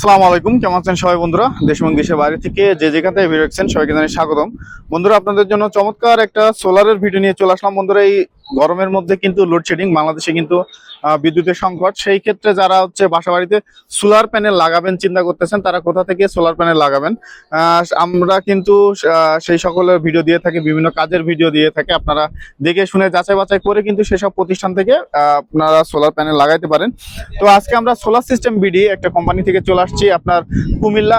আসসালামু আলাইকুম, কেমন আছেন সবাই বন্ধুরা? দেশ এবং দেশের বাইরে থেকে যে যেখান থেকে ভিডিও দেখছেন সবাইকে জানাই স্বাগতম। বন্ধুরা, আপনাদের জন্য চমৎকার একটা সোলারের ভিডিও নিয়ে চলে আসলাম। বন্ধুরা, এই গরমের মধ্যে কিন্তু লোডশেডিং, বাংলাদেশে কিন্তু বিদ্যুতের সংকট। সেই ক্ষেত্রে যারা হচ্ছে বাসা বাড়িতে সোলার প্যানেল লাগাবেন চিন্তা করতেছেন, তারা কোথা থেকে সোলার প্যানেল লাগাবেন, আমরা কিন্তু সেই সকলের ভিডিও দিয়ে থাকি, বিভিন্ন কাজের ভিডিও দিয়ে থাকি। আপনারা দেখে শুনে যাচাই বাছাই করে কিন্তু সেসব প্রতিষ্ঠান থেকে আপনারা সোলার প্যানেল লাগাইতে পারেন। তো আজকে আমরা সোলার সিস্টেম বিডি একটা কোম্পানি থেকে চলে আসছি আপনার কুমিল্লা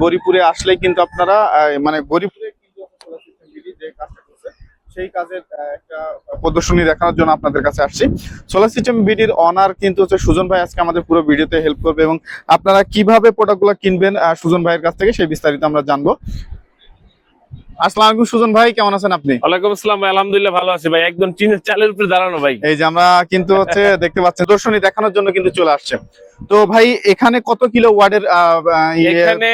গরিপুরে আসলেই কিন্তু আপনারা মানে গরিপুরে কিন্তু সোলার সিস্টেম বিডি যে কাজটা করছে সেই কাজের একটা প্রদর্শনী দেখানোর জন্য আপনাদের কাছে আসছি। সোলার সিস্টেম বিডির অনার কিন্তু হচ্ছে সুজন ভাই, আজকে আমাদের পুরো ভিডিওতে হেল্প করবে এবং আপনারা কিভাবে প্রোডাক্টগুলো কিনবেন সুজন ভাইয়ের কাছ থেকে সেই বিস্তারিত আমরা জানবো। আসসালামু আলাইকুম সুজন ভাই, কেমন আছেন আপনি? ওয়ালাইকুম আসসালাম ভাই, আলহামদুলিল্লাহ ভালো আছি ভাই। একদম টিনের চালের উপরে দাঁড়ানো ভাই। এই যে আমরা কিন্তু হচ্ছে দেখতে পাচ্ছেন প্রদর্শনী দেখানোর জন্য কিন্তু চলে আসছে। তো ভাই, এখানে কত কিলো ওয়াটের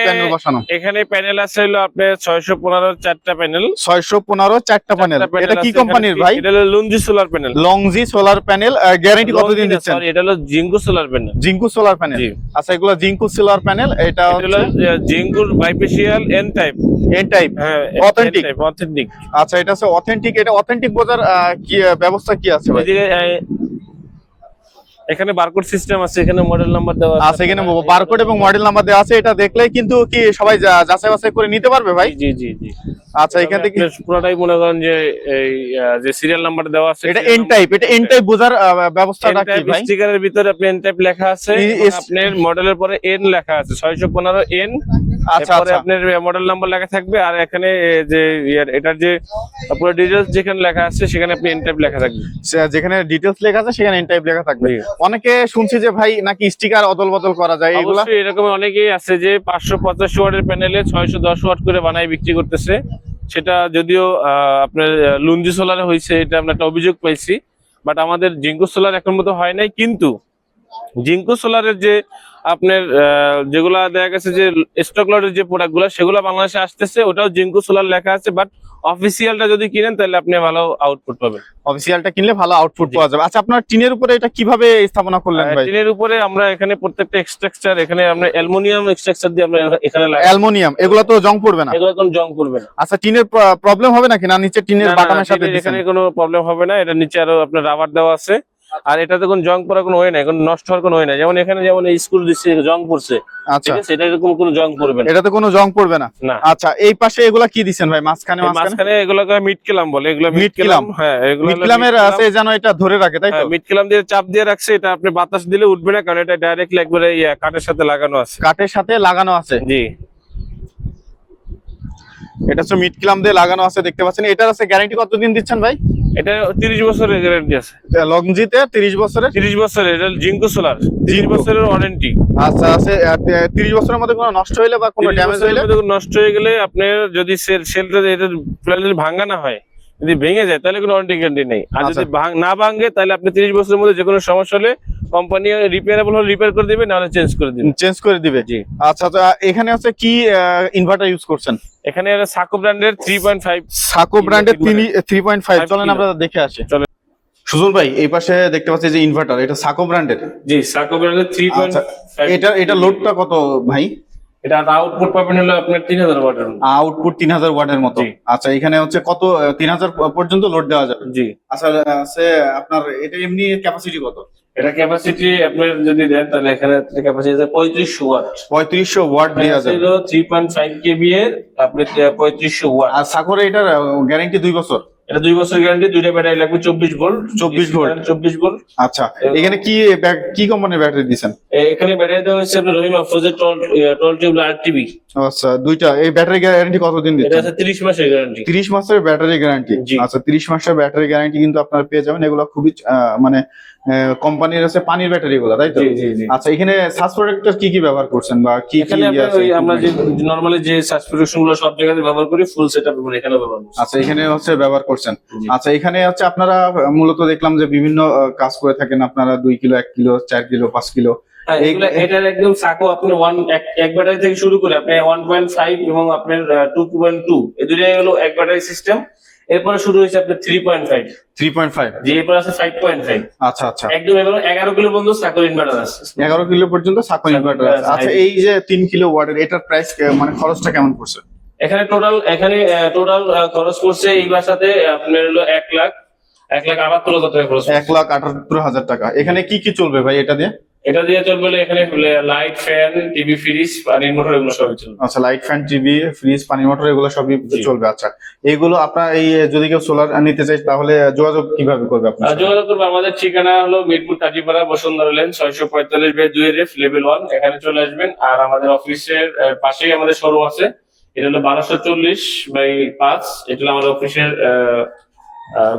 প্যানেল বসানো? এখানে প্যানেল আছে হলো আপনার 615 চারটা প্যানেল। 615 চারটা প্যানেল। এটা কি কোম্পানির ভাই? এটা হলো Longi solar panel. Longi solar panel. Guarantee কতদিন দিচ্ছেন? এটা হলো Jinko solar panel. Jinko solar panel. আচ্ছা, এগুলো জিঙ্কু সোলার প্যানেল। এটা হলো জিঙ্কুর bifacial N type. N type. হ্যাঁ, অথেন্টিক। অথেন্টিক। আচ্ছা, এটা হচ্ছে অথেন্টিক। এটা অথেন্টিক বোঝার কি ব্যবস্থা কি আছে ভাই? এখানে বারকোড সিস্টেম আছে, এখানে মডেল নাম্বার দেওয়া আছে। এখানে বারকোড এবং মডেল নাম্বার দেওয়া আছে। এটা দেখলেই কিন্তু কি সবাই যাচাই বাছাই করে নিতে পারবে ভাই? জি জি জি। আচ্ছা, এখান থেকে পুরোটাই মনে করেন যে এই যে সিরিয়াল নাম্বার দেওয়া আছে। এটা এন টাইপ। এটা এন টাইপ বোঝার ব্যবস্থাটা কি ভাই? স্টিকারের ভিতরে আপনি এন টাইপ লেখা আছে, আপনার মডেলের পরে এন লেখা আছে 615 এন। আচ্ছা, পরে আপনার মডেল নাম্বার লেখা থাকবে, আর এখানে যে এটার যে পুরো ডিটেইলস যেখানে লেখা আছে সেখানে আপনি এন টাইপ লেখা থাকবে। যেখানে ডিটেইলস লেখা আছে সেখানে এন টাইপ লেখা থাকবে। অনেকে শুনছি যে ভাই নাকি স্টিকার অদল বদল করা যায়, এগুলা অবশ্যই এরকম অনেকেই আছে যে 585 ওয়াটের প্যানেলে 610 ওয়াট করে বানায় বিক্রি করতেছে। সেটা যদিও আপনার লুঞ্জি সোলারে হয়েছে, এটা আমরা একটা অভিযোগ পাইছি, বাট আমাদের জিঙ্কু সোলার এখন মতো হয় নাই। কিন্তু জিঙ্কু সোলারের যে আপনার যেগুলা দেখা গেছে যে স্টক লটের যে প্রোডাক্ট গুলা সেগুলো বাংলাদেশে আসতেছে, ওটাও জিঙ্কু সোলার লেখা আছে। বাট অফিসিয়ালটা যদি কিনেন তাহলে আপনি ভালো আউটপুট পাবেন। অফিসিয়ালটা কিনলে ভালো আউটপুট পাওয়া যাবে। আচ্ছা, আপনার টিনের উপরে এটা কিভাবে স্থাপনা করলেন ভাই? টিনের উপরে আমরা এখানে প্রত্যেকটা স্ট্রাকচার, এখানে আমরা অ্যালুমিনিয়াম স্ট্রাকচার দিয়ে আমরা এখানে লাগাই। অ্যালুমিনিয়াম। এগুলো তো জং পড়বে না? এগুলো কোনো জং পড়বে না। আচ্ছা, টিনের প্রবলেম হবে নাকি? না, নিচে টিনের বাটামের সাথে দিবেন? এখানে কোনো প্রবলেম হবে না। এটা নিচে আরো আপনার রাবার দেওয়া আছে, আর এটাতে কোনো জং পড়ার কোনো ওয়ে নাই, কোনো নষ্ট হওয়ার কোনো ওয়ে নাই। যেমন এখানে যেমন এই স্কুল দিচ্ছে জং পড়ছে, আচ্ছা, সেটা এরকম কোনো জং পড়বে না। এটাতে কোনো জং পড়বে না। আচ্ছা, এই পাশে এগুলা কি দিবেন ভাই? মাঝখানে এগুলোকে মিড ক্লাম বলে। এগুলো মিড ক্লাম। হ্যাঁ, এগুলো মিড ক্লামের আছে যেন এটা ধরে রাখে, তাই তো? মিড ক্লাম দিয়ে চাপ দিয়ে রাখছে, এটা আপনি বাতাস দিলে উঠবে না, কারণ এটা ডাইরেক্টলি একবারে কাঠের সাথে লাগানো আছে। কাঠের সাথে লাগানো আছে। জি, এটা হচ্ছে মিড ক্লাম দিয়ে লাগানো আছে, দেখতে পাচ্ছেন। এটার আছে গ্যারান্টি কতদিন দিচ্ছেন ভাই? এটা 30 বছরের গ্যারান্টি আছে। লংজিতে 30 বছরের। 30 বছরের। এটা জিঙ্কু সোলার 30 বছরের ওয়ারেন্টি। আচ্ছা, আছে 30 বছরের মধ্যে কোনো নষ্ট হইলে বা কোনো ড্যামেজ হইলে? নষ্ট হয়ে গেলে আপনার যদি সেলটা এটা যদি ভাঙা না হয়, যদি ভেঙে যায় তাহলে কোনো ওয়ারেন্টি গ্যারান্টি নেই। আর যদি না ভাঙে তাহলে আপনি 30 বছরের মধ্যে যে কোনো সমস্যা হলে কোম্পানি রিপেয়ারেবল হলে রিপেয়ার করে দিবে, নাহলে চেঞ্জ করে দিবে। জি। আচ্ছা, তো এখানে হচ্ছে কি ইনভার্টার ইউজ করছেন? এখানে সাকো ব্র্যান্ডের 3.5। সাকো ব্র্যান্ডের 3.5। চলেন আমরা দেখে আসি। সুজন ভাই, এই পাশে দেখতে পাচ্ছি যে ইনভার্টার, এটা সাকো ব্র্যান্ডের। জি, সাকো ব্র্যান্ডের 3.5। এটা লোডটা কত ভাই? এটা আউটপুট পাবেন হলো আপনার 3000 ওয়াটের। আউটপুট 3000 ওয়াটের মতো। আচ্ছা, এখানে হচ্ছে কত 3000 পর্যন্ত লোড দেওয়া যাবে? জি। আচ্ছা, আপনার এটা এমনি ক্যাপাসিটি কত? এটা ক্যাপাসিটি আপনার যদি দেন তাহলে এখানে ক্যাপাসিটি আছে 3500 ওয়াট। 3500 ওয়াট দেওয়া যাবে। এটা 3.5 কেভি এর আপনি 3500 ওয়াট। আর সাকোরে এটার গ্যারান্টি 2 বছর। এটা 2 বছর গ্যারান্টি। দুইটা ব্যাটারি লাগবে 24 ভোল্ট। 24 ভোল্ট। আচ্ছা, এখানে কি কোম্পানির ব্যাটারি দিবেন? এখানে ব্যাটারি দেওয়া হচ্ছে আপনার রহিমা ফোজের 12 টিউব আরটিবি। আচ্ছা, দুইটা। এই ব্যাটারি গ্যারান্টি কতদিন দিচ্ছেন? এটা আছে 30 মাসের গ্যারান্টি। 30 মাসের ব্যাটারি গ্যারান্টি। আচ্ছা, 30 মাসের ব্যাটারি গ্যারান্টি কিন্তু আপনারা পেয়ে যাবেন। এগুলো খুবই মানে কোম্পানির আছে পানির ব্যাটারি গুলো, তাই তো? আচ্ছা, এখানে সার্চ প্রোটেক্টর কি ব্যবহার করছেন বা কি এখানে আমরা যে নরমালি যে সার্চ প্রোটেকশন গুলো সব জায়গায় ব্যবহার করি, ফুল সেটআপ করে এখানে ব্যবহার করছি। আচ্ছা, এখানে হচ্ছে ব্যবহার করছেন। আচ্ছা, এখানে হচ্ছে আপনারা মূলত দেখলাম যে বিভিন্ন কাজ করে থাকেন আপনারা। 2 কিলো, 1 কিলো, 4 কিলো, 5 কিলো। এটার একদম সাকো আপনি এক ব্যাটারি থেকে শুরু করে আপনি 1.5 এবং আপনার 2.2 এই দুইটাই হলো এক ব্যাটারি সিস্টেম। এরপরে শুরু হয়েছে আপনার 3.5, 3.5। যে এরপর আছে 5.5। আচ্ছা আচ্ছা, একদম এবং 11 কিলো পর্যন্ত সাকর ইনভার্টার আছে। 11 কিলো পর্যন্ত সাকো ইনভার্টার আছে। আচ্ছা, এই যে 3 কিলো ওয়াটের এটার প্রাইস মানে খরচটা কেমন পড়ছে? এখানে টোটাল খরচ পড়ছে এই বাসাতে আপনার হলো 1,78,000 টাকা খরচ। 1,78,000 টাকা। এখানে কি কি চলবে ভাই এটা দিয়ে? এটা দিয়ে চলবে হলো এখানে লাইট, ফ্যান, টিভি, ফ্রিজ, পানির মোটর এগুলো সবই চলবে। আচ্ছা, লাইট, ফ্যান, টিভি, ফ্রিজ, পানি মোটর এগুলো সবই জি। চলবে। আচ্ছা, এইগুলো আপনার এই যদি কেউ সোলার নিতে চাই তাহলে যোগাযোগ কিভাবে করবে আপনার সাথে? যোগাযোগ করবে, আমাদের ঠিকানা হলো মিরপুর কাজীপাড়া বসুন্ধরা লেন 645/2 লেভেল 1, এখানে চলে আসবেন। আর আমাদের অফিসের পাশেই আমাদের শোরুম আছে, এটা হলো 1240/5, এটা হলো আমাদের অফিসের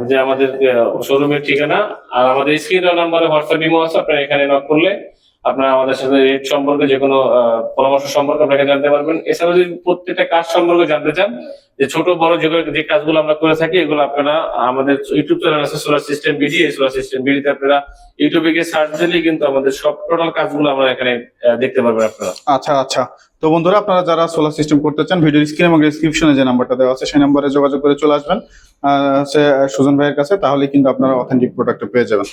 যে আমাদের শোরুমের ঠিকানা। আর আমাদের স্ক্রিন নাম্বারে হোয়াটসঅ্যাপ ইমো আছে, আপনারা এখানে নক করলে আপনারা আমাদের সাথে রেট সম্পর্কে যে কোনো পরামর্শ সম্পর্কে আপনাকে জানতে পারবেন। এছাড়াও যদি প্রত্যেকটা কাজ সম্পর্কে জানতে চান, যে ছোট বড় যে কাজগুলো আমরা করে থাকি, এগুলো আপনারা আমাদের ইউটিউব চ্যানেল আছে সোলার সিস্টেম বিডি, এই সোলার সিস্টেম বিডিতে আপনারা ইউটিউবে গিয়ে সার্চ দিলেই কিন্তু আমাদের সব টোটাল কাজগুলো আমরা এখানে দেখতে পারবেন আপনারা। আচ্ছা আচ্ছা, তো বন্ধুরা আপনারা যারা সোলার সিস্টেম করতে চান ভিডিও স্ক্রিন এবং ডেসক্রিপশনে যে নাম্বারটা দেওয়া আছে সেই নাম্বারে যোগাযোগ করে চলে আসবেন সে সুজন ভাইয়ের কাছে, তাহলে কিন্তু আপনারা অথেন্টিক প্রোডাক্ট পেয়ে যাবেন।